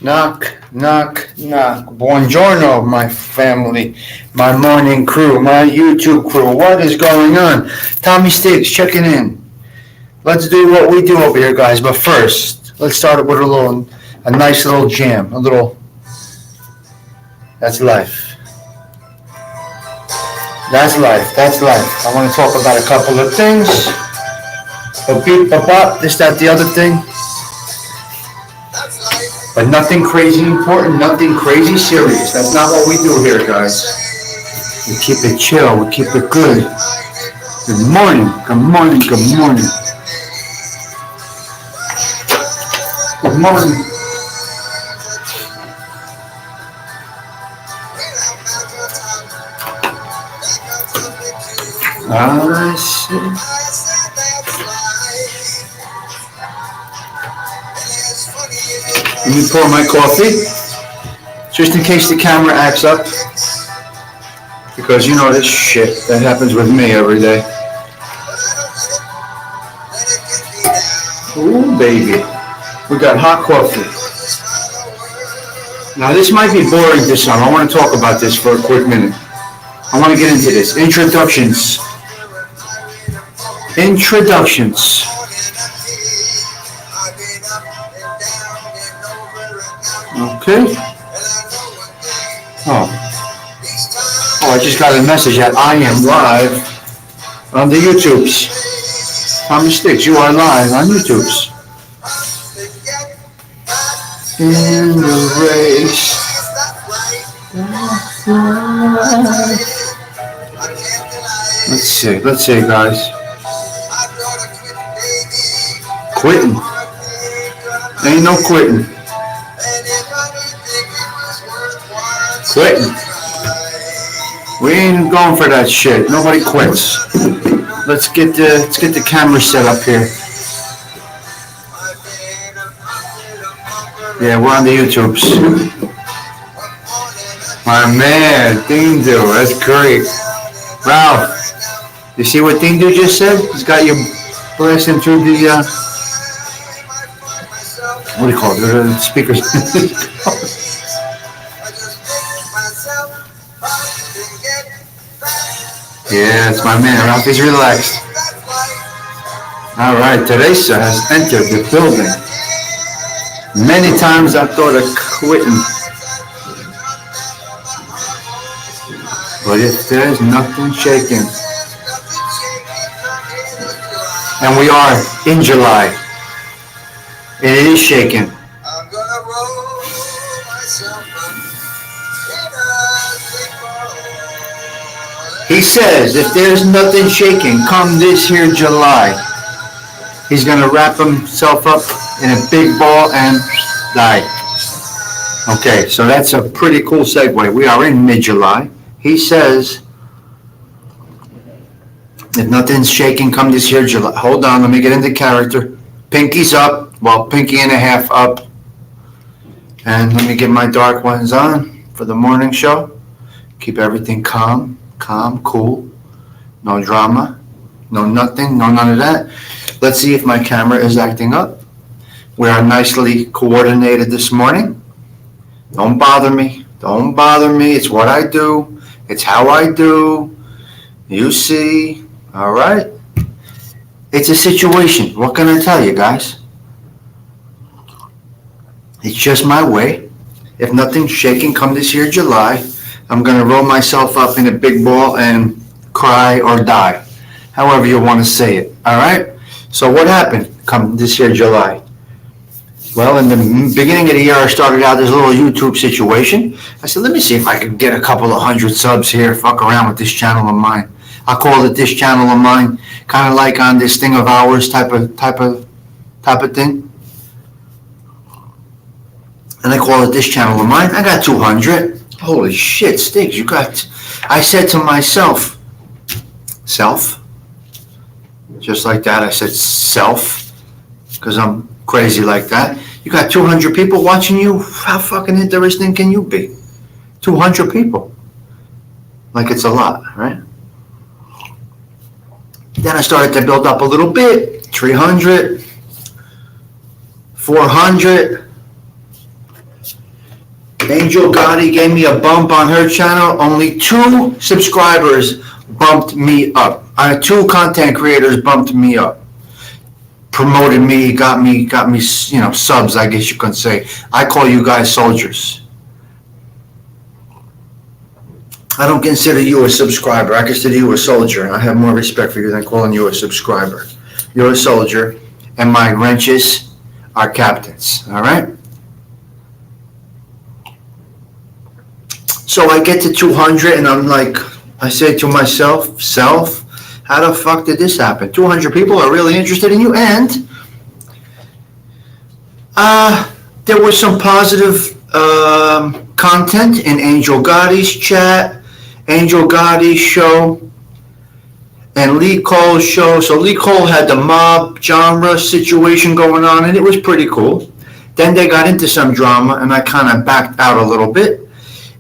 Knock, knock, knock. Buongiorno, my family, my morning crew, my YouTube crew. What is going on? Tommy Stigs checking in. Let's do what we do over here, guys. But first, let's start it with a nice little jam. That's life. That's life. That's life. I want to talk about a couple of things. Beep, bop, this, that, the other thing. But nothing crazy important, nothing crazy serious. That's not what we do here, guys. We keep it chill, we keep it good. Good morning, good morning, good morning. Good morning. I see. Let me pour my coffee, just in case the camera acts up, because you know this shit that happens with me every day. Ooh, baby, we got hot coffee. Now this might be boring to some. I want to talk about this for a quick minute. I want to get into this. Introductions. Okay. Oh, I just got a message that I am live on the YouTubes. Tommy Stigs, you are live on YouTubes. In the race. Let's see, guys. Quitting. Ain't no quitting. Quitting. We ain't going for that shit. Nobody quits. Let's get the camera set up here. Yeah, we're on the YouTubes. My man, Dindu, that's great. Ralph, you see what Dindu just said? He's got you blasting through the what do you call it? The speakers. Yeah, it's my man. Ralphie's relaxed. All right, Teresa has entered the building. Many times I thought of quitting. But if there's nothing shaking. And we are in July. And it is shaking. He says if there's nothing shaking come this here July, he's going to wrap himself up in a big ball and die. Okay, so that's a pretty cool segue. We are in mid-July. He says if nothing's shaking come this here July. Hold on, let me get into character. Pinky's up, well, pinky and a half up. And let me get my dark ones on for the morning show. Keep everything calm, cool. No drama, no nothing, no none of that. Let's see if my camera is acting up. We are nicely coordinated this morning. Don't bother me. It's what I do. It's how I do. You see. All right. It's a situation. What can I tell you, guys? It's just my way. If nothing's shaking come this year July, I'm going to roll myself up in a big ball and cry or die. However you want to say it. All right? So what happened come this year July? Well, in the beginning of the year, I started out this little YouTube situation. I said, let me see if I can get a couple of 100 subs here, fuck around with this channel of mine. I call it this channel of mine, kind of like on this thing of ours type of thing. And I call it this channel of mine. I got 200. Holy shit, Stigs, I said to myself, self, just like that, I said self, because I'm crazy like that. You got 200 people watching you? How fucking interesting can you be? 200 people. Like it's a lot, right? Then I started to build up a little bit. 300, 400, Angel Gotti gave me a bump on her channel. Only 2 subscribers bumped me up. 2 content creators bumped me up. Promoted me, got me, subs, I guess you could say. I call you guys soldiers. I don't consider you a subscriber. I consider you a soldier. I have more respect for you than calling you a subscriber. You're a soldier, and my wrenches are captains, all right? So I get to 200, and I'm like, I say to myself, how the fuck did this happen? 200 people are really interested in you, and there was some positive content in Angel Gotti's chat, Angel Gotti's show, and Lee Cole's show. So Lee Cole had the mob genre situation going on, and it was pretty cool. Then they got into some drama, and I kind of backed out a little bit.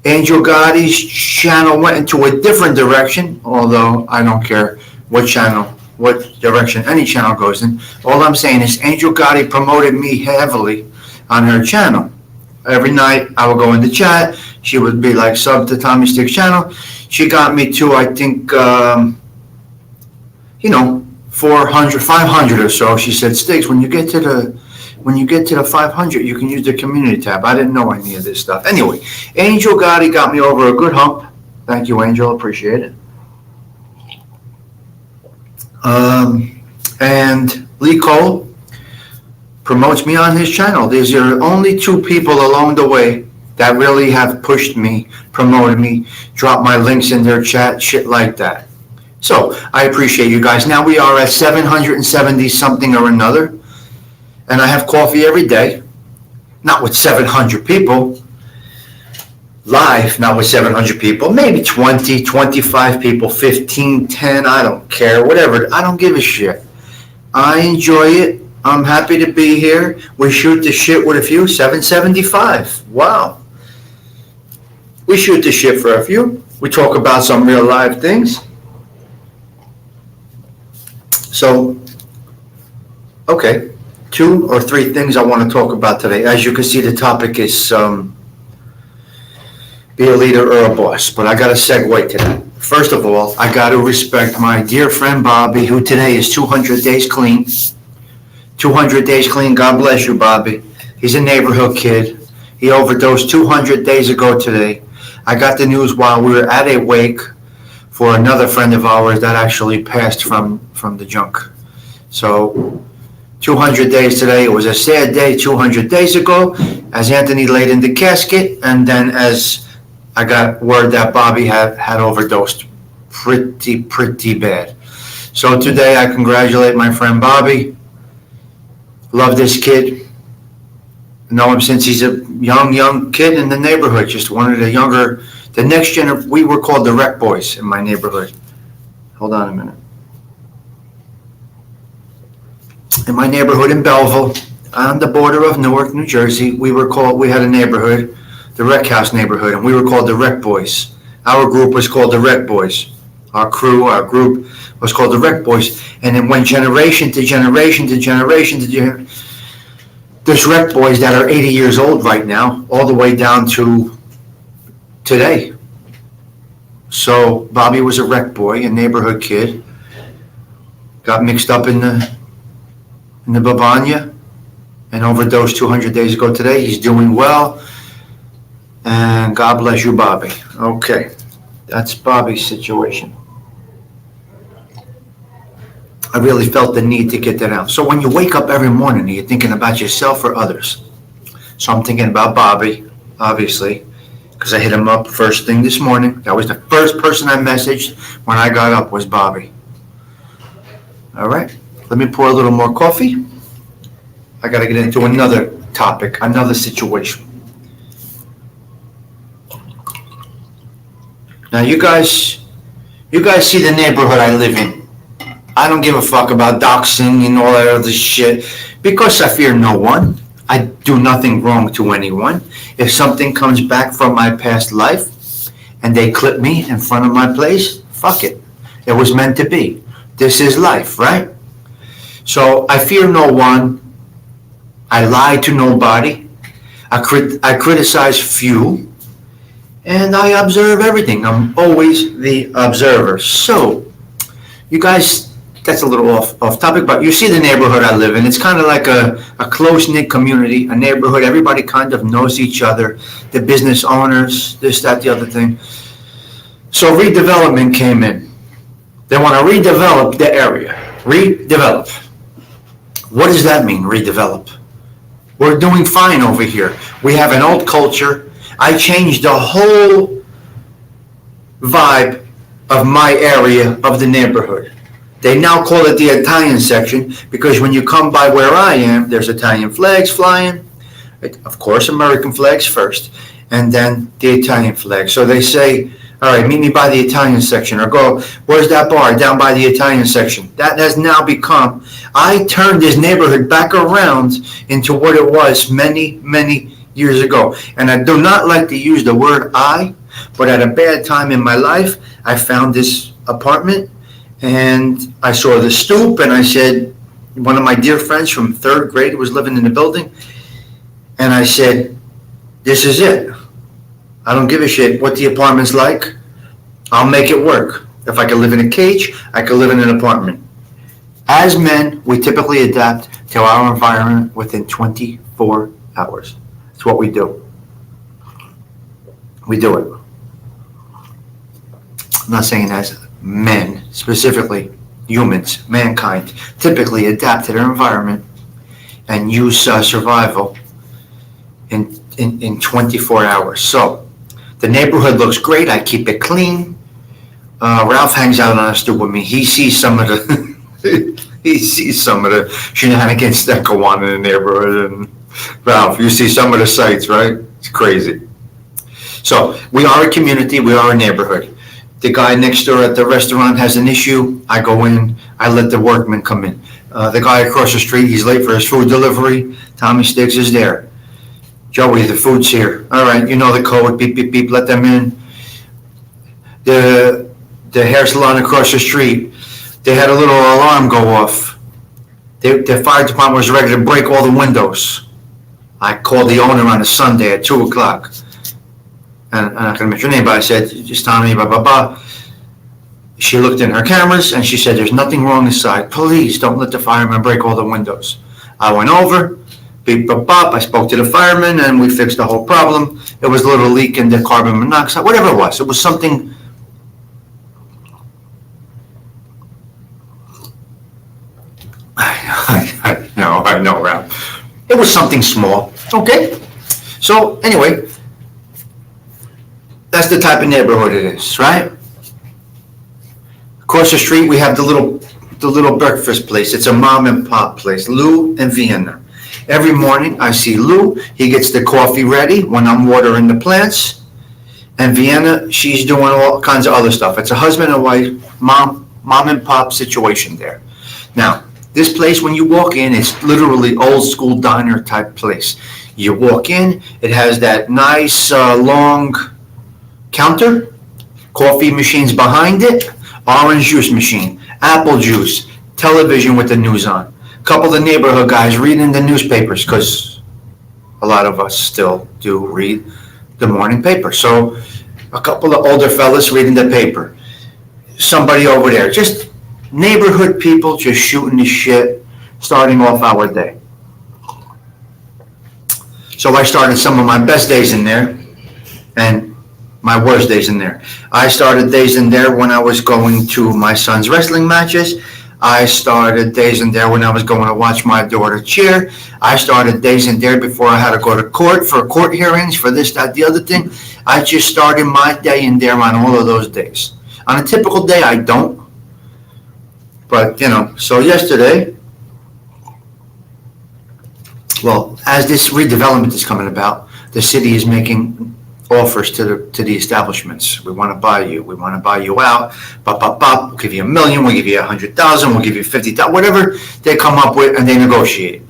Angel Gotti's channel went into a different direction, although I don't care what direction any channel goes in. All I'm saying is Angel Gotti promoted me heavily on her channel. Every night I would go in the chat. She would be like, sub to Tommy Stigs channel. She got me to, I think, 400, 500 or so. She said, Stigs, when you get to the 500, you can use the community tab. I didn't know any of this stuff. Anyway, Angel Gotti got me over a good hump. Thank you, Angel. Appreciate it. And Lee Cole promotes me on his channel. These are only 2 people along the way that really have pushed me, promoted me, dropped my links in their chat, shit like that. So I appreciate you guys. Now we are at 770 something or another. And I have coffee every day, not with 700 people, live, not with 700 people, maybe 20, 25 people, 15, 10, I don't care, whatever, I don't give a shit. I enjoy it, I'm happy to be here. We shoot the shit with a few, 775, wow. We shoot the shit for a few, we talk about some real live things. So, okay. 2 or 3 things I want to talk about today. As you can see, the topic is be a leader or a boss, but I got to segue to that. First of all, I got to respect my dear friend Bobby, who today is 200 days clean. 200 days clean, God bless you, Bobby. He's a neighborhood kid. He overdosed 200 days ago today. I got the news while we were at a wake for another friend of ours that actually passed from the junk. So 200 days today. It was a sad day 200 days ago as Anthony laid in the casket, and then as I got word that Bobby had overdosed pretty bad. So today I congratulate my friend Bobby. Love this kid. Know him since he's a young kid in the neighborhood, just one of the next generation. We were called the Wreck Boys in my neighborhood. Hold on a minute. In my neighborhood in Belleville, on the border of Newark, New Jersey, we had a neighborhood, the Wreck House neighborhood, and we were called the Wreck Boys. Our group was called the Wreck Boys. Our group was called the Wreck Boys. And it went generation to generation to generation to generation. There's Wreck Boys that are 80 years old right now, all the way down to today. So Bobby was a Wreck Boy, a neighborhood kid. Got mixed up in the Bavania and overdosed 200 days ago today. He's doing well, and God bless you, Bobby. Okay, that's Bobby's situation. I really felt the need to get that out. So when you wake up every morning, you're thinking about yourself or others. So I'm thinking about Bobby, obviously, because I hit him up first thing this morning. That was the first person I messaged when I got up was Bobby. All right. Let me pour a little more coffee. I got to get into another topic, another situation. Now, you guys see the neighborhood I live in. I don't give a fuck about doxing and all that other shit because I fear no one. I do nothing wrong to anyone. If something comes back from my past life and they clip me in front of my place, fuck it. It was meant to be. This is life, right? So I fear no one. I lie to nobody. I criticize few, and I observe everything. I'm always the observer. So, you guys, that's a little off topic, but you see the neighborhood I live in. It's kind of like a close-knit community, a neighborhood. Everybody kind of knows each other, the business owners, this, that, the other thing. So redevelopment came in. They want to redevelop the area. Redevelop. What does that mean, redevelop? We're doing fine over here. We have an old culture. I changed the whole vibe of my area of the neighborhood. They now call it the Italian section because when you come by where I am, there's Italian flags flying. Of course, American flags first, and then the Italian flag. So they say, all right, meet me by the Italian section, or go, where's that bar? Down by the Italian section. That has now become, I turned this neighborhood back around into what it was many, many years ago. And I do not like to use the word I, but at a bad time in my life, I found this apartment, and I saw the stoop, and I said, one of my dear friends from third grade was living in the building, and I said, this is it. I don't give a shit what the apartment's like. I'll make it work. If I could live in a cage, I could live in an apartment. As men, we typically adapt to our environment within 24 hours. That's what we do. We do it. I'm not saying as men, specifically humans, mankind, typically adapt to their environment and use survival in 24 hours. So the neighborhood looks great. I keep it clean. Ralph hangs out on the stoop with me. He sees some of the shenanigans that go on in the neighborhood. And Ralph, you see some of the sights, right? It's crazy. So we are a community. We are a neighborhood. The guy next door at the restaurant has an issue. I go in. I let the workmen come in. The guy across the street, he's late for his food delivery. Tommy Stigs is there. Joey, the food's here. All right, you know the code. Beep, beep, beep. Let them in. The hair salon across the street, they had a little alarm go off. The fire department was ready to break all the windows. I called the owner on a Sunday at 2 o'clock. And I'm not going to mention her name, but I said, just Tommy, blah, blah, blah. She looked in her cameras, and she said, there's nothing wrong inside. Please don't let the firemen break all the windows. I went over, beep, bop, bop. I spoke to the firemen, and we fixed the whole problem. It was a little leak in the carbon monoxide, whatever it was. It was something. I know, Ralph. It was something small, okay? So, anyway, that's the type of neighborhood it is, right? Across the street, we have the little breakfast place. It's a mom and pop place, Lou and Vienna. Every morning, I see Lou. He gets the coffee ready when I'm watering the plants. And Vienna, she's doing all kinds of other stuff. It's a husband and wife, mom and pop situation there. Now, this place, when you walk in, it's literally old school diner type place. You walk in, it has that nice long counter, coffee machines behind it, orange juice machine, apple juice, television with the news on. A couple of the neighborhood guys reading the newspapers because a lot of us still do read the morning paper. So a couple of older fellas reading the paper. Somebody over there, just neighborhood people just shooting the shit, starting off our day. So I started some of my best days in there and my worst days in there. I started days in there when I was going to my son's wrestling matches. I started days in there when I was going to watch my daughter cheer. I started days in there before I had to go to court for court hearings, for this, that, the other thing. I just started my day in there on all of those days. On a typical day, I don't. But, so yesterday, well, as this redevelopment is coming about, the city is making offers to the establishments. We want to buy you. We want to buy you out. We'll give you $1 million. We'll give you 100,000. We'll give you 50,000. Whatever they come up with, and they negotiate.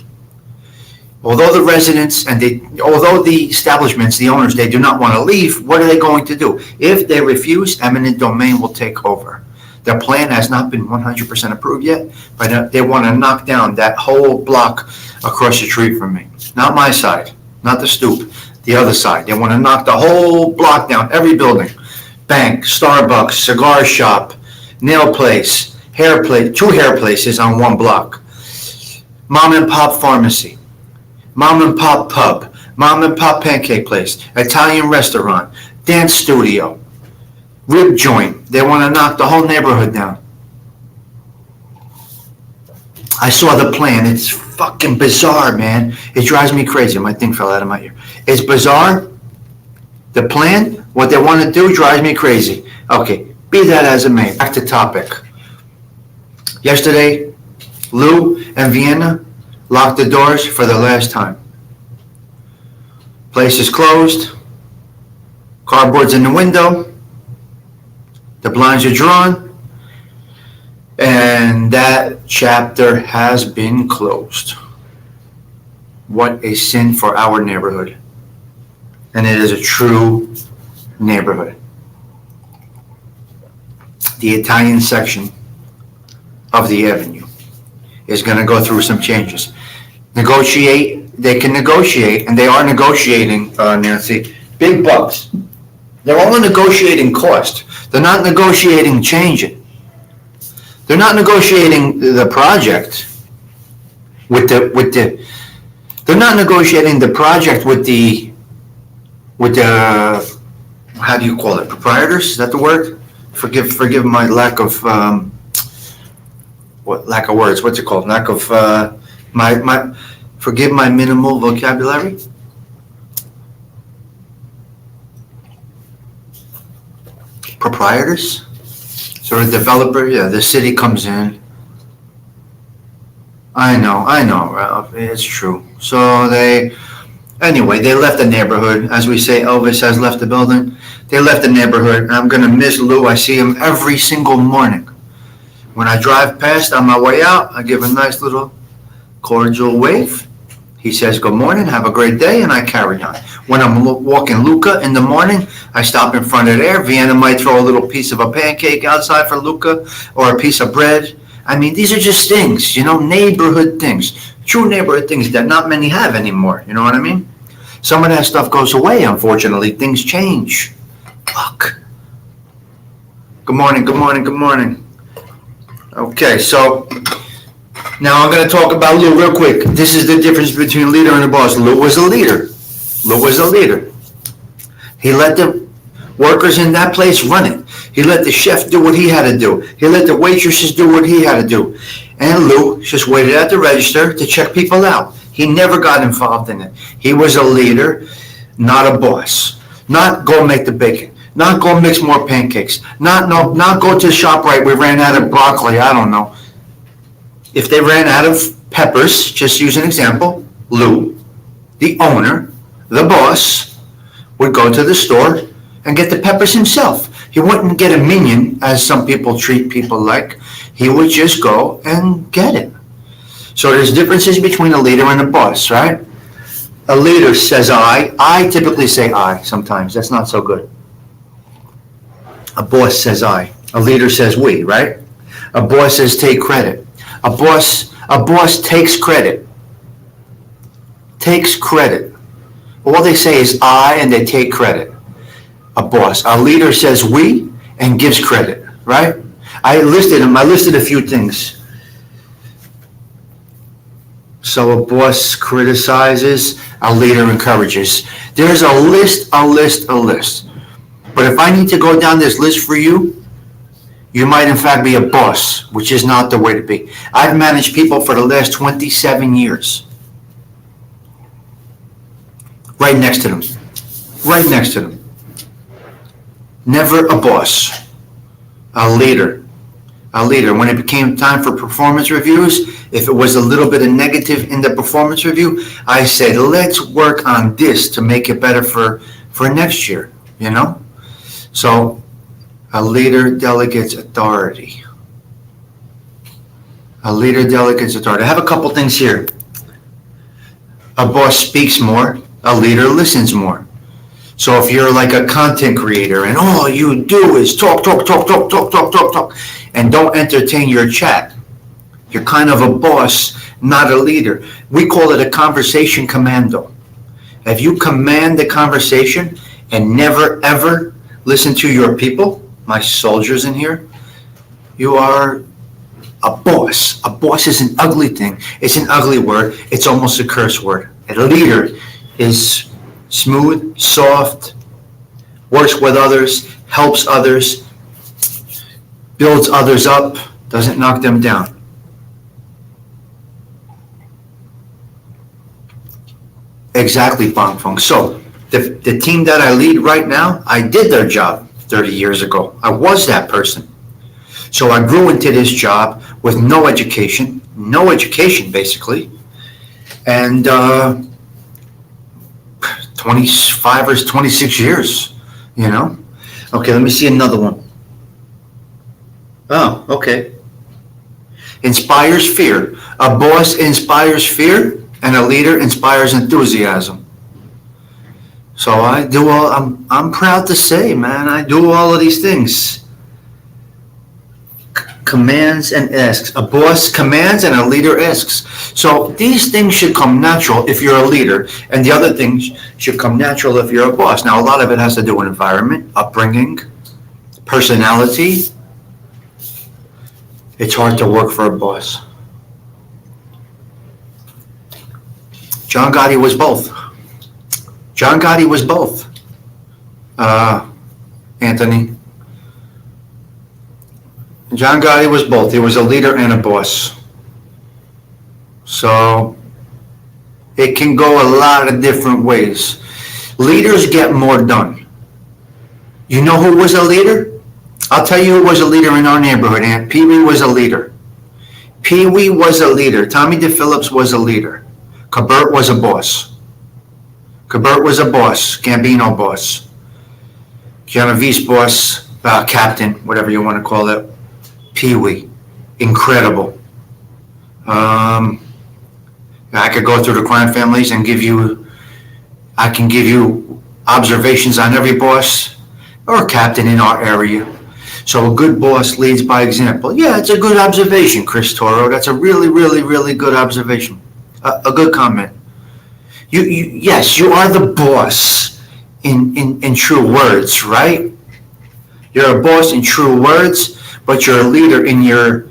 Although the residents although the establishments, the owners, they do not want to leave, what are they going to do? If they refuse, eminent domain will take over. Their plan has not been 100% approved yet, but they want to knock down that whole block across the street from me. Not my side. not the stoop, the other side. They want to knock the whole block down, every building. Bank, Starbucks, cigar shop, nail place, hair place, 2 hair places on one block. Mom and pop pharmacy, mom and pop pub, mom and pop pancake place, Italian restaurant, dance studio, rib joint. They want to knock the whole neighborhood down. I saw the plan. It's fucking bizarre, man. It drives me crazy. My thing fell out of my ear. It's bizarre. The plan, what they want to do, drives me crazy. Okay, be that as it may. Back to topic. Yesterday, Lou and Vienna locked the doors for the last time. Place is closed. Cardboard's in the window. The blinds are drawn. And that chapter has been closed. What a sin for our neighborhood. And it is a true neighborhood. The Italian section of the avenue is going to go through some changes. They can negotiate, and they are negotiating, Nancy, big bucks. They're only negotiating cost. They're not negotiating changing. They're not negotiating the project they're not negotiating the project with the how do you call it, proprietors? Is that the word? Forgive my lack of lack of words. What's it called? Lack of forgive my minimal vocabulary. Proprietors. So the developer, the city comes in. I know, Ralph, it's true. So they left the neighborhood. As we say, Elvis has left the building. They left the neighborhood. I'm going to miss Lou. I see him every single morning. When I drive past on my way out, I give a nice little cordial wave. He says, good morning, have a great day, and I carry on. When I'm walking Luca in the morning, I stop in front of there. Vienna might throw a little piece of a pancake outside for Luca or a piece of bread. I mean, these are just things, neighborhood things, true neighborhood things that not many have anymore. You know what I mean? Some of that stuff goes away, unfortunately. Things change. Fuck. Good morning. Okay, so now I'm going to talk about Lou real quick. This is the difference between a leader and a boss. Lou was a leader. He let the workers in that place run it. He let the chef do what he had to do. He let the waitresses do what he had to do. And Lou just waited at the register to check people out. He never got involved in it. He was a leader, not a boss. Not go make the bacon. Not go mix more pancakes. Not go to ShopRite. We ran out of broccoli. I don't know. If they ran out of peppers, just use an example, Lou, the owner, the boss, would go to the store and get the peppers himself. He wouldn't get a minion, as some people treat people like. He would just go and get it. So there's differences between a leader and a boss, right? A leader says I. I typically say I sometimes. That's not so good. A boss says I. A leader says we, right? A boss says take credit. A boss takes credit. Takes credit. All they say is I, and they take credit. A boss. A leader says we and gives credit, right? I listed them. I listed a few things. So a boss criticizes, a leader encourages. There's a list. But if I need to go down this list for you, you might in fact be a boss, which is not the way to be. I've managed people for the last 27 years. Right next to them. Never a boss. A leader. When it became time for performance reviews, if it was a little bit of negative in the performance review, I said, let's work on this to make it better for next year, So a leader delegates authority. I have a couple things here. A boss speaks more. A leader listens more. So if you're like a content creator and all you do is talk, and don't entertain your chat, you're kind of a boss, not a leader. We call it a conversation commando. If you command the conversation and never ever listen to your people, my soldiers in here, you are a boss. A boss is an ugly thing. It's an ugly word. It's almost a curse word. A leader is smooth, soft, works with others, helps others, builds others up, doesn't knock them down. Exactly, Bong Fong. So the team that I lead right now, I did their job 30 years ago. I was that person. So I grew into this job with no education basically, and 25 or 26 years, you know. Okay, let me see another one. Oh, okay. Inspires fear. A boss inspires fear, and a leader inspires enthusiasm. So I'm proud to say, man, I do all of these things. Commands and asks. A boss commands and a leader asks. So these things should come natural if you're a leader, and the other things should come natural if you're a boss. Now, a lot of it has to do with environment, upbringing, personality. It's hard to work for a boss. John Gotti was both. John Gotti was both. Anthony. John Gotti was both. He was a leader and a boss. So it can go a lot of different ways. Leaders get more done. You know who was a leader? I'll tell you who was a leader in our neighborhood, Aunt. Pee Wee was a leader. Pee Wee was a leader. Tommy DePhillips was a leader. Cabert was a boss. Cabert was a boss. Gambino boss. Genovese boss. Captain, whatever you want to call it. Pee Wee. Incredible. I could go through the crime families and I can give you observations on every boss or captain in our area. So a good boss leads by example. Yeah, it's a good observation, Chris Toro. That's a really, really, really good observation. A good comment. Yes, you are the boss in true words, right? You're a boss in true words, but you're a leader in your...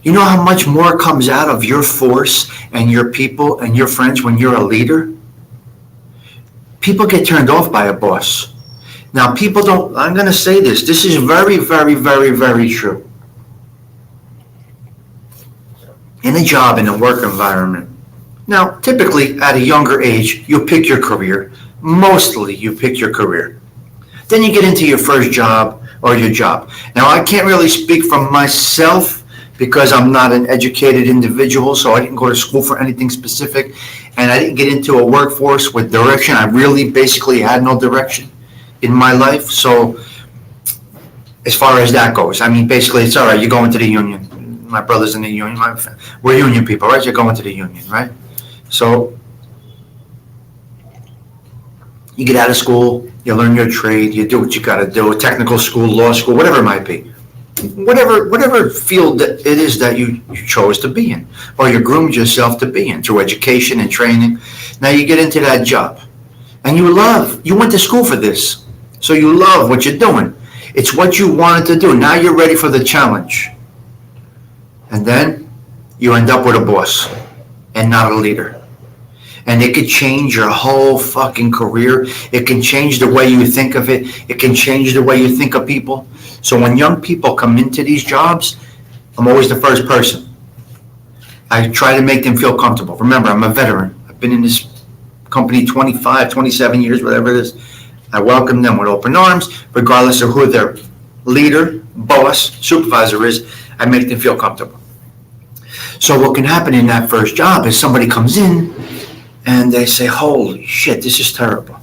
You know how much more comes out of your force and your people and your friends when you're a leader? People get turned off by a boss. Now, people don't... I'm going to say this. This is very, very, very, very true. In a job, in a work environment. Now, typically, at a younger age, you pick your career. Mostly, you pick your career. Then you get into your first job or your job. Now, I can't really speak from myself because I'm not an educated individual, so I didn't go to school for anything specific, and I didn't get into a workforce with direction. I really basically had no direction in my life. So as far as that goes, I mean, basically, it's all right. You go into the union. My brother's in the union. We're union people, right? You're going to the union, right? So you get out of school, you learn your trade, you do what you got to do, technical school, law school, whatever it might be. Whatever field that it is that you chose to be in, or you groomed yourself to be in through education and training. Now you get into that job, and you went to school for this, so you love what you're doing. It's what you wanted to do. Now you're ready for the challenge. And then you end up with a boss and not a leader. And it could change your whole fucking career. It can change the way you think of it. It can change the way you think of people. So when young people come into these jobs, I'm always the first person. I try to make them feel comfortable. Remember, I'm a veteran. I've been in this company 25, 27 years, whatever it is. I welcome them with open arms, regardless of who their leader, boss, supervisor is. I make them feel comfortable. So what can happen in that first job is somebody comes in and they say, holy shit, this is terrible.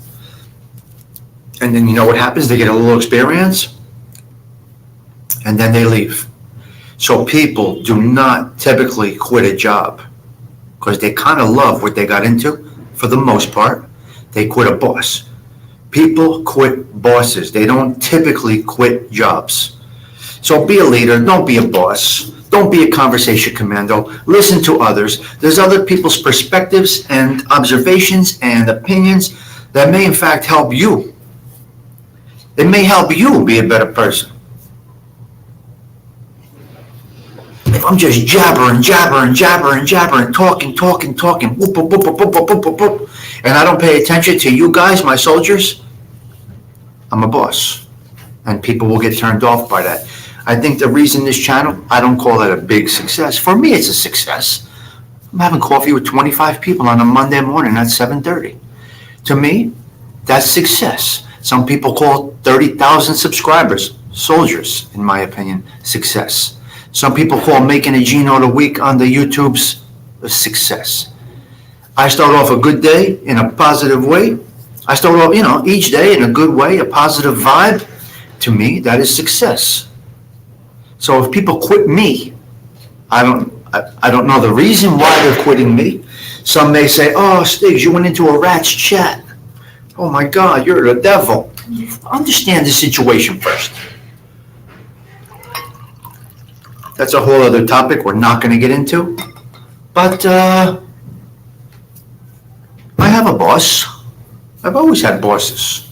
And then you know what happens? They get a little experience and then they leave. So people do not typically quit a job because they kind of love what they got into for the most part. They quit a boss. People quit bosses. They don't typically quit jobs. So be a leader, don't be a boss. Don't be a conversation commando. Listen to others. There's other people's perspectives and observations and opinions that may in fact help you. It may help you be a better person. If I'm just jabbering, talking, whoop, whoop, whoop, whoop, whoop, whoop, whoop, whoop, and I don't pay attention to you guys, my soldiers, I'm a boss. And people will get turned off by that. I think the reason this channel, I don't call it a big success. For me, it's a success. I'm having coffee with 25 people on a Monday morning at 7:30. To me, that's success. Some people call 30,000 subscribers, soldiers, in my opinion, success. Some people call making a Gino a week on the YouTubes a success. I start off a good day in a positive way. I start off, each day in a good way, a positive vibe. To me, that is success. So if people quit me, I don't know the reason why they're quitting me. Some may say, "Oh, Stigs, you went into a rat's chat. Oh my God, you're the devil." Understand the situation first. That's a whole other topic we're not going to get into. But I have a boss. I've always had bosses.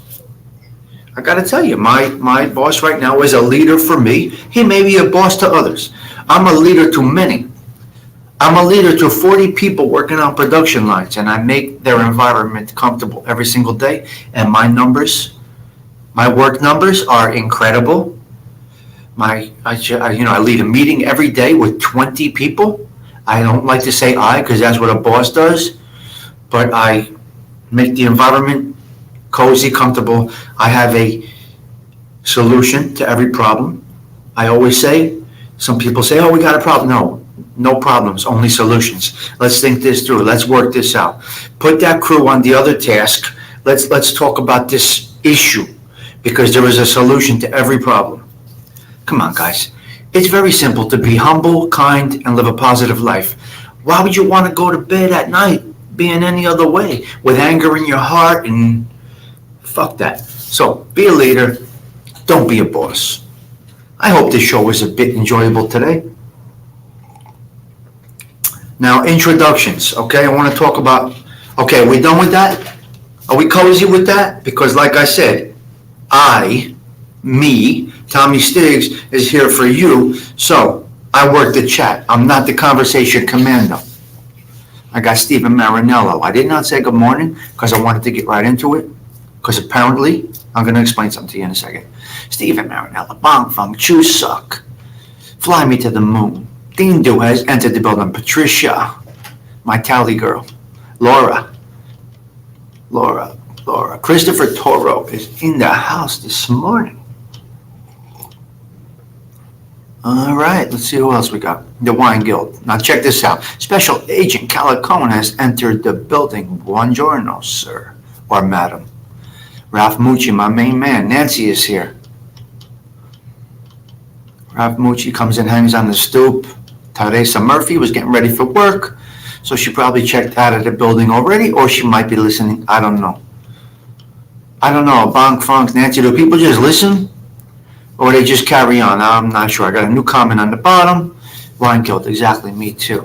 I got to tell you, my boss right now is a leader for me. He may be a boss to others. I'm a leader to many. I'm a leader to 40 people working on production lines, and I make their environment comfortable every single day. And my work numbers are incredible. I lead a meeting every day with 20 people. I don't like to say I, because that's what a boss does, but I make the environment cozy, comfortable. I have a solution to every problem. I always say, some people say, "Oh, we got a problem." No problems, only solutions. Let's think this through. Let's work this out. Put that crew on the other task. Let's talk about this issue, because there is a solution to every problem. Come on, guys. It's very simple to be humble, kind, and live a positive life. Why would you want to go to bed at night being any other way, with anger in your heart? And fuck that. So be a leader. Don't be a boss. I hope this show was a bit enjoyable today. Now, introductions, okay? I want to talk about, okay, are we done with that? Are we cozy with that? Because like I said, me, Tommy Stigs, is here for you. So I work the chat. I'm not the conversation commando. I got Stephen Marinello. I did not say good morning because I wanted to get right into it. Because apparently, I'm going to explain something to you in a second. Stephen Marinello, Bong Fong, Chew Suck, Fly Me to the Moon. Dean Du has entered the building. Patricia, my tally girl. Laura. Christopher Toro is in the house this morning. All right, let's see who else we got. The Wine Guild. Now check this out. Special Agent Calicone has entered the building. Buongiorno, sir, or madam. Ralph Mucci, my main man. Nancy is here. Ralph Mucci comes and hangs on the stoop. Teresa Murphy was getting ready for work, so she probably checked out of the building already, or she might be listening. I don't know. Bonk Funk, Nancy, do people just listen? Or they just carry on? I'm not sure. I got a new comment on the bottom. Wine Guild, exactly, me too.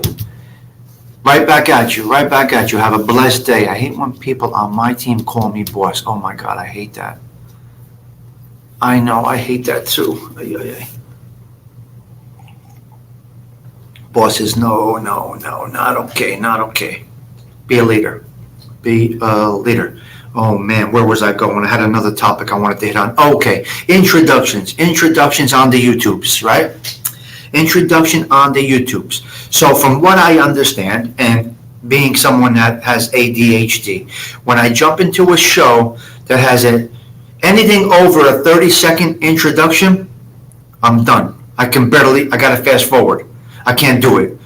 Right back at you. Have a blessed day. I hate when people on my team call me boss. Oh my God, I hate that. I know, I hate that too. Bosses, no, not okay. Be a leader. Oh man, where was I going? I had another topic I wanted to hit on. Okay, introductions on the YouTubes, right? Introduction on the YouTubes. So from what I understand, and being someone that has ADHD, when I jump into a show that has anything over a 30-second introduction, I'm done. I gotta fast forward. I can't do it.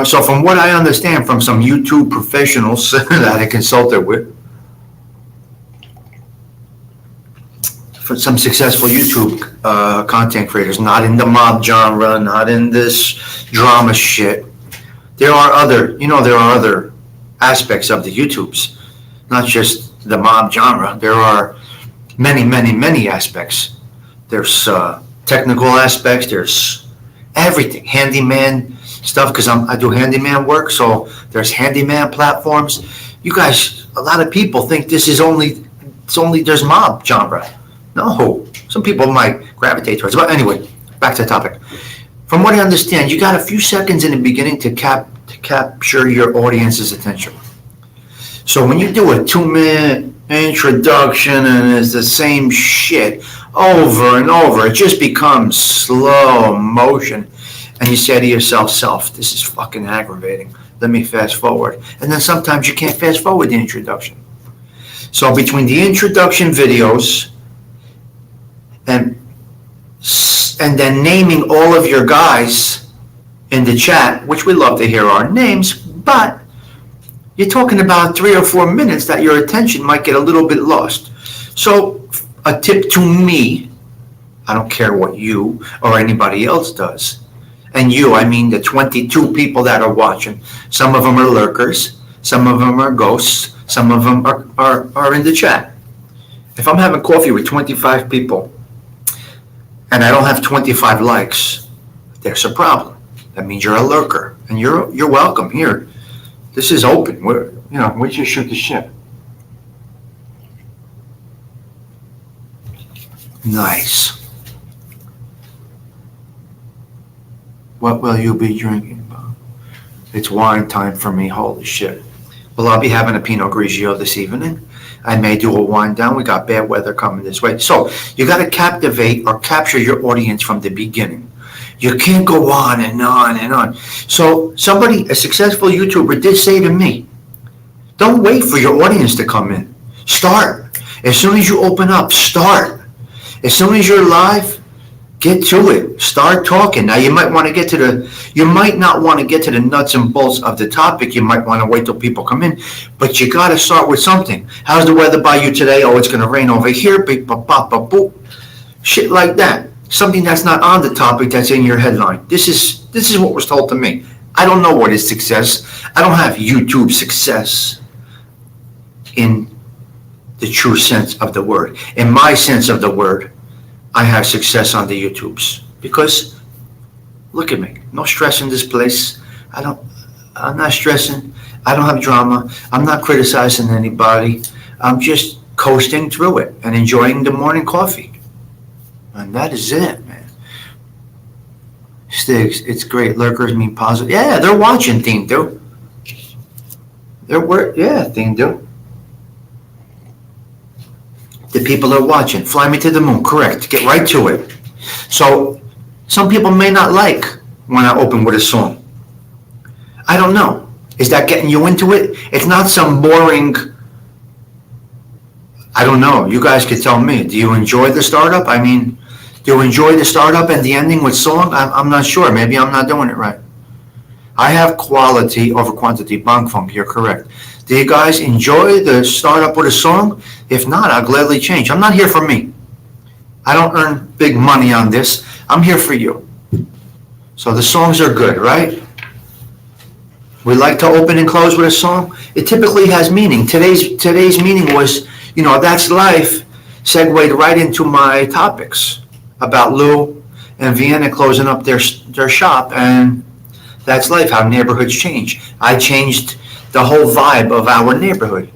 So from what I understand from some YouTube professionals that I consulted with, for some successful YouTube content creators, not in the mob genre, not in this drama shit. There are other aspects of the YouTubes, not just the mob genre. There are many aspects. There's technical aspects, there's everything, handyman stuff, because I do handyman work, so there's handyman platforms. You guys, a lot of people think this is there's mob genre. No, some people might gravitate towards it. But anyway, back to the topic. From what I understand, you got a few seconds in the beginning to capture your audience's attention. So when you do a 2-minute introduction and it's the same shit over and over, it just becomes slow motion. And you say to yourself, this is fucking aggravating. Let me fast forward. And then sometimes you can't fast forward the introduction. So between the introduction videos and then naming all of your guys in the chat, which we love to hear our names, but you're talking about 3 or 4 minutes that your attention might get a little bit lost. So a tip to me, I don't care what you or anybody else does. And you, I mean the 22 people that are watching. Some of them are lurkers. Some of them are ghosts. Some of them are in the chat. If I'm having coffee with 25 people and I don't have 25 likes, there's a problem. That means you're a lurker. And you're welcome here. This is open. We just shoot the shit. Nice. What will you be drinking? It's wine time for me. Holy shit. Well, I'll be having a Pinot Grigio this evening. I may do a wine down. We got bad weather coming this way. So you got to captivate or capture your audience from the beginning. You can't go on and on and on. So a successful YouTuber did say to me, don't wait for your audience to come in. Start. As soon as you open up, start. As soon as you're live, get to it. Start talking. Now you might not want to get to the nuts and bolts of the topic. You might want to wait till people come in, but you got to start with something. How's the weather by you today? Oh, it's going to rain over here. Beep, bop, bop, bop, boop. Shit like that. Something that's not on the topic that's in your headline. This is what was told to me. I don't know what is success. I don't have YouTube success in the true sense of the word. In my sense of the word, I have success on the YouTubes because look at me. No stress in this place. I'm not stressing. I don't have drama. I'm not criticizing anybody. I'm just coasting through it and enjoying the morning coffee. And that is it, man. Stigs, it's great. Lurkers mean positive. Yeah, they're watching, Thing Do. Thing Do. The people are watching. Fly me to the moon. Correct. Get right to it. So, some people may not like when I open with a song. I don't know. Is that getting you into it? It's not some boring... I don't know. You guys could tell me. Do you enjoy the startup? I mean, do you enjoy the startup and the ending with song? I'm not sure. Maybe I'm not doing it right. I have quality over quantity. Bong Funk, you're correct. Do you guys enjoy the startup with a song? If not, I'll gladly change. I'm not here for me. I don't earn big money on this. I'm here for you. So the songs are good, right? We like to open and close with a song. It typically has meaning. Today's meaning was, that's life, segued right into my topics about Lou and Vienna closing up their shop, and that's life, how neighborhoods change. I changed the whole vibe of our neighborhood.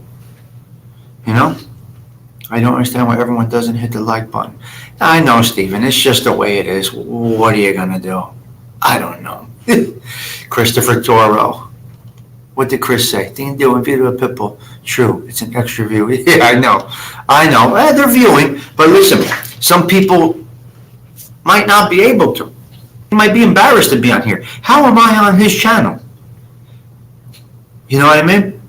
I don't understand why everyone doesn't hit the like button. I know, Stephen, it's just the way it is. What are you going to do? I don't know. Christopher Toro. What did Chris say? Thing doing video people. True, it's an extra view. Yeah, I know. They're viewing, but listen, some people might not be able to. He might be embarrassed to be on here. How am I on his channel? You know what I mean?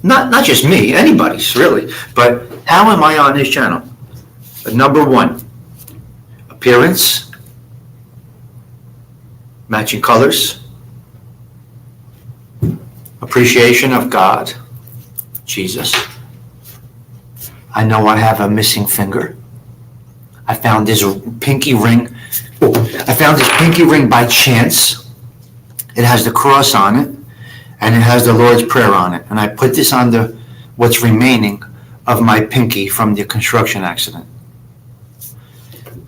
Not just me, anybody's really. But how am I on his channel? Number one, appearance, matching colors, appreciation of God, Jesus. I know I have a missing finger. I found this pinky ring. I found this pinky ring by chance. It has the cross on it, and it has the Lord's Prayer on it. And I put this on what's remaining of my pinky from the construction accident.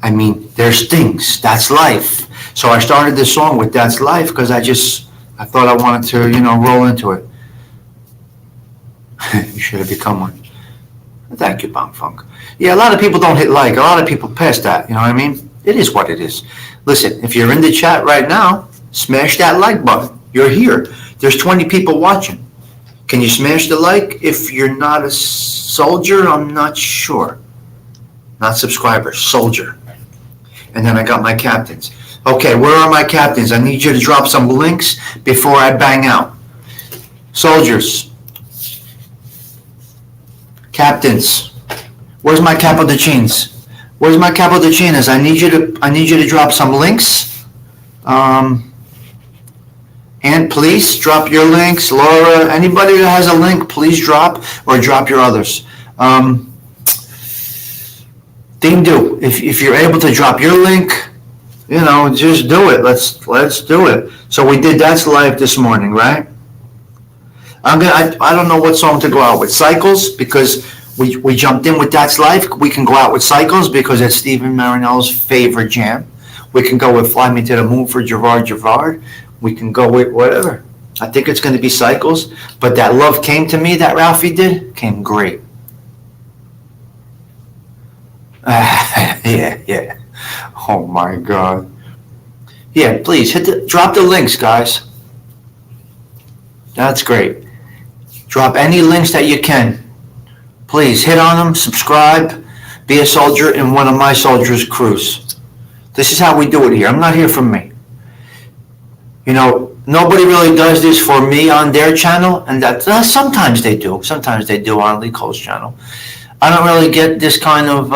I mean, there's things. That's life. So I started this song with That's Life because I thought I wanted to, roll into it. You should have become one. Thank you, Bong Funk. Yeah, a lot of people don't hit like. A lot of people pass that. You know what I mean? It is what it is. Listen, if you're in the chat right now, smash that like button. You're here. There's 20 people watching. Can you smash the like? If you're not a soldier, I'm not sure. Not subscriber, soldier. And then I got my captains. Okay, where are my captains? I need you to drop some links before I bang out. Soldiers. Captains. Where's my capo de chins? Where's my capo de chinas? I need you to drop some links. And please drop your links. Laura, anybody that has a link, please drop or drop your others. Thing do. If you're able to drop your link, just do it. Let's do it. So we did That's Life this morning, right? I don't know what song to go out with. Cycles, because we jumped in with That's Life. We can go out with Cycles because it's Stephen Marinello's favorite jam. We can go with Fly Me to the Moon for Gerard. We can go with whatever. I think it's going to be Cycles. But that Love Came to Me that Ralphie did came great. Yeah. Oh my God. Yeah, please drop the links, guys. That's great. Drop any links that you can. Please hit on them, subscribe, be a soldier in one of my soldiers' crews. This is how we do it here. I'm not here for me. Nobody really does this for me on their channel, and sometimes they do. Sometimes they do on Lee Cole's channel. I don't really get this kind of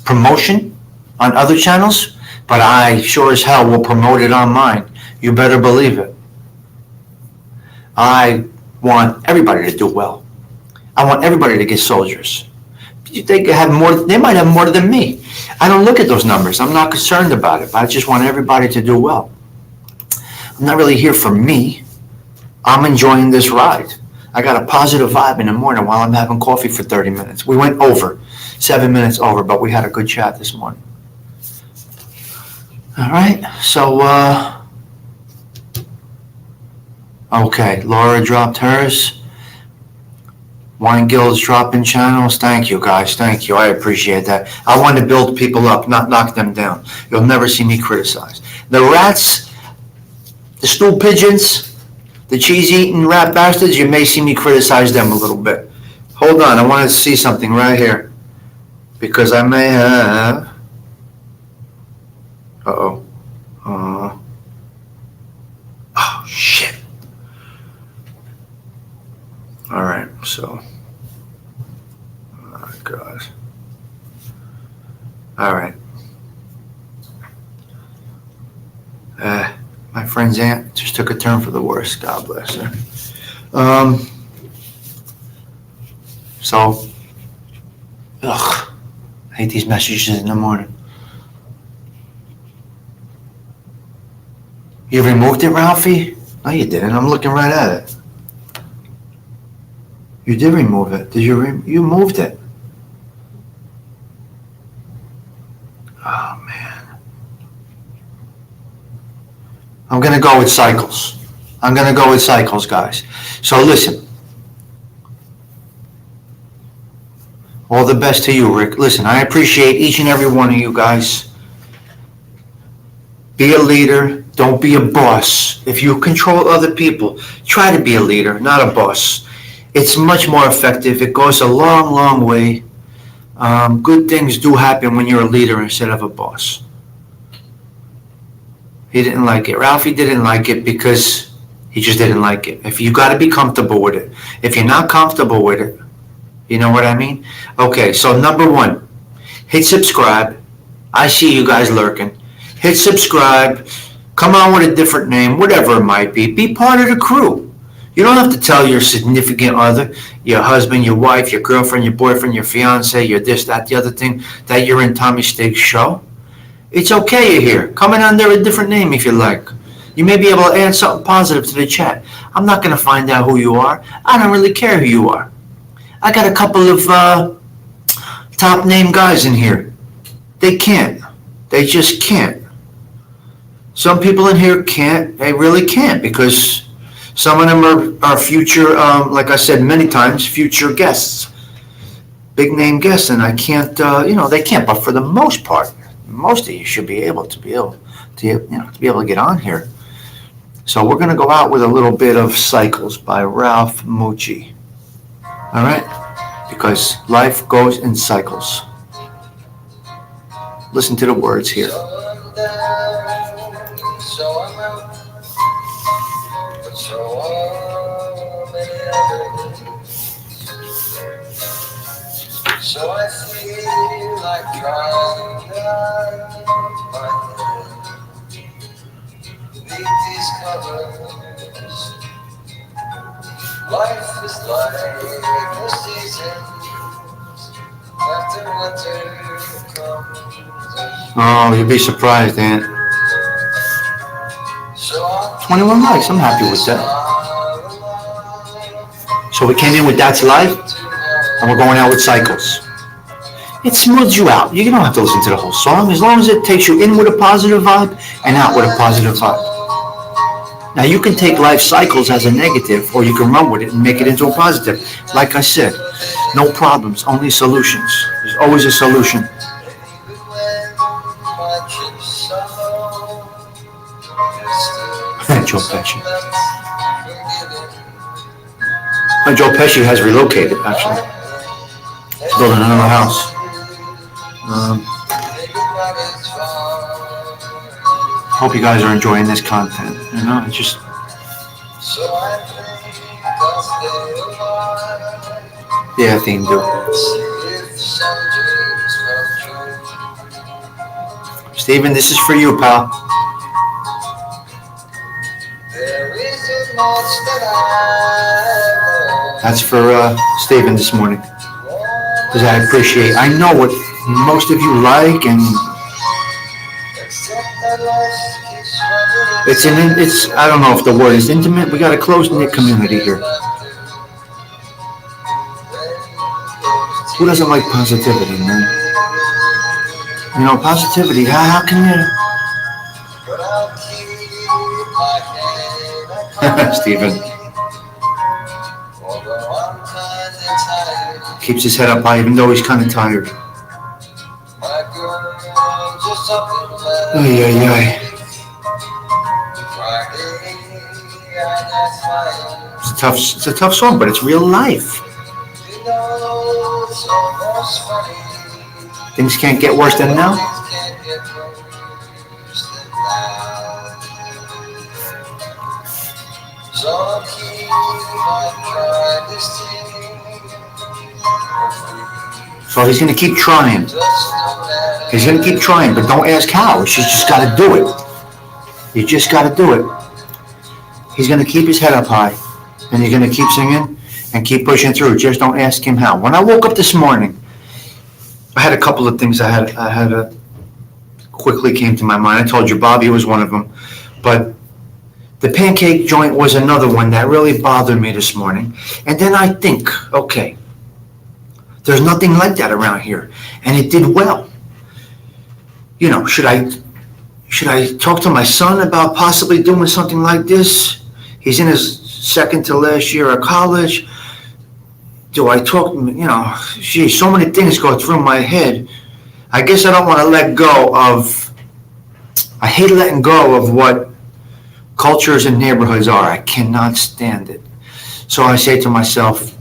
promotion on other channels, but I sure as hell will promote it on mine. You better believe it. I want everybody to do well. I want everybody to get soldiers. They have more. They might have more than me. I don't look at those numbers. I'm not concerned about it. But I just want everybody to do well. I'm not really here for me. I'm enjoying this ride. I got a positive vibe in the morning while I'm having coffee for 30 minutes. We went over, 7 minutes over, but we had a good chat this morning. All right, so, okay, Laura dropped hers. Wine Guild's dropping channels. Thank you, guys. Thank you. I appreciate that. I want to build people up, not knock them down. You'll never see me criticize. The rats, the stool pigeons, the cheese-eating rat bastards, you may see me criticize them a little bit. Hold on, I want to see something right here. Because I may have... Uh-oh. Oh, shit. All right, so... Oh, God. All right. My friend's aunt just took a turn for the worse. God bless her. So, I hate these messages in the morning. You removed it, Ralphie? No, you didn't. I'm looking right at it. You did remove it. Did you? You moved it. Oh, man. I'm going to go with Cycles. I'm going to go with Cycles, guys. So listen. All the best to you, Rick. Listen, I appreciate each and every one of you guys. Be a leader. Don't be a boss. If you control other people, try to be a leader, not a boss. It's much more effective. It goes a long, long way. Good things do happen when you're a leader instead of a boss. He didn't like it. Ralphie didn't like it because he just didn't like it. If you got to be comfortable with it. If you're not comfortable with it, you know what I mean? Okay, so number one, hit subscribe. I see you guys lurking. Hit subscribe. Come on with a different name, whatever it might be. Be part of the crew. You don't have to tell your significant other, your husband, your wife, your girlfriend, your boyfriend, your fiance, your this, that, the other thing, that you're in Tommy Stig's show. It's okay you're here. Come in under a different name if you like. You may be able to add something positive to the chat. I'm not going to find out who you are. I don't really care who you are. I got a couple of top name guys in here. They can't. They just can't. Some people in here can't. They really can't, because some of them are future, like I said many times, future guests, big name guests, and I can't. They can't. But for the most part, most of you should be able to be able to get on here. So we're going to go out with a little bit of Cycles by Ralph Mucci. All right? Because life goes in cycles. Listen to the words here. So I'm out, but so are many others. So I feel like trying my head beneath these covers. Life is like the seasons after winter comes. Oh, you'd be surprised, Aunt. 21 likes, I'm happy with that. So we came in with That's Life, and we're going out with Cycles. It smooths you out. You don't have to listen to the whole song, as long as it takes you in with a positive vibe and out with a positive vibe. Now, you can take life cycles as a negative, or you can run with it and make it into a positive. Like I said, no problems, only solutions. There's always a solution. Joe Pesci. Joe Pesci has relocated, actually. He's building another house. Hope you guys are enjoying this content. It's just... Yeah, theme do. Steven, this is for you, pal. That's for Steven this morning. Because I know what most of you like, and it's I don't know if the word is intimate. We got a close-knit community here. Who doesn't like positivity, man? Positivity, how can you... Steven keeps his head up high even though he's kind of tired. It's a tough song, but it's real life. Things can't get worse than now. So he's going to keep trying. He's going to keep trying, but don't ask how. You just got to do it. You just got to do it. He's going to keep his head up high, and he's going to keep singing and keep pushing through. Just don't ask him how. When I woke up this morning, I had a couple of things quickly came to my mind. I told you Bobby was one of them, but the pancake joint was another one that really bothered me this morning. And then I think, okay, there's nothing like that around here, and it did well. Should I talk to my son about possibly doing something like this? He's in his second to last year of college. Do I talk? So many things go through my head. I guess I don't want to let go of. I hate letting go of what cultures and neighborhoods are. I cannot stand it. So I say to myself,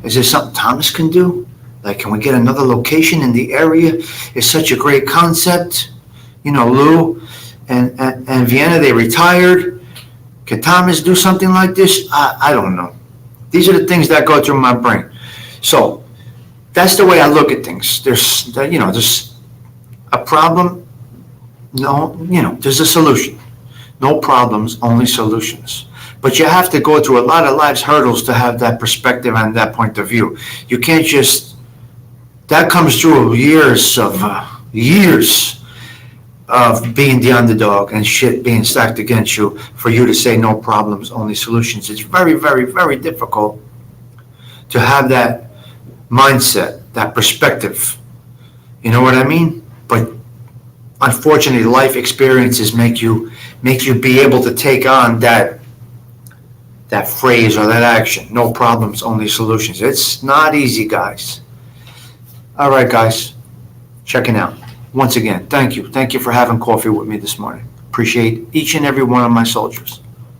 is there something Thomas can do? Like, can we get another location in the area? It's such a great concept. Lou and Vienna, they retired. Can Thomas do something like this? I don't know. These are the things that go through my brain. So that's the way I look at things. There's a problem. No, there's a solution. No problems, only solutions. But you have to go through a lot of life's hurdles to have that perspective and that point of view. You can't just, that comes through years of being the underdog and shit being stacked against you for you to say no problems, only solutions. It's very, very, very difficult to have that mindset, that perspective, You know what I mean? But unfortunately, life experiences make you be able to take on that phrase or that action. No problems, only solutions. It's not easy, guys. All right, guys, checking out. Once again, thank you. Thank you for having coffee with me this morning. Appreciate each and every one of my soldiers.